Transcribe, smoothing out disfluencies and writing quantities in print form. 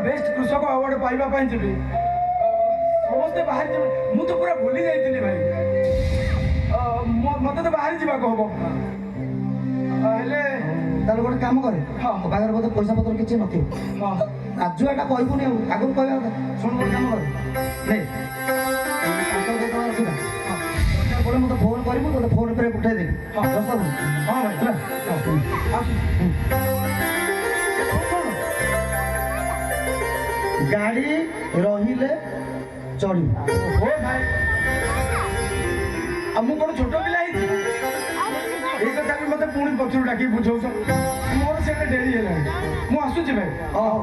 best कृषक award पाइबा ପାଇଁ ଯିବି ସମସ୍ତେ ବାହାରି ଯିବେ ମୁଁ ତ ପୁରା ଭୁଲି ଯାଇଥିଲି ଭାଇ ମତେ ତ ବାହାରି ଯିବାକୁ ହବ ହେଲେ ତାହେଲେ ଗୋଟେ କାମ କରେ ହଁ ମୋ ପାଖରେ ବୋଧେ ପଇସା ପତ୍ର କିଛି ନଥିବ ହଁ ରାଜୁଆଟା କହିବୁନି ଆଉ ଆଗରୁ କହିବା କଥା ଶୁଣ ଗୋଟେ କାମ କରେ ନେ 5,000 ଟଙ୍କା ରଖିବା ପରେ ମୋତେ ଫୋନ୍ କରିବୁ ତୋତେ ଫୋନ୍ ପେରେ ପଠାଇଦେବି ହଁ ଦଶ ଦିନ ହଁ ଭାଇ ହେଲା ଗାଡ଼ି ରହିଲେ ଚଢ଼ିବୁ ଓ ଭାଇ ଆଉ ମୁଁ କ'ଣ ଛୋଟ ପିଲା ହେଇଛି ଏଇ କଥା ବି ମୋତେ ପୁଣି ପଛରୁ ଡାକି ବୁଝଉଛ ମୋର ସେଟା ଡେରି ହେଲାଣି ମୁଁ ଆସୁଛି ଭାଇ ହଉ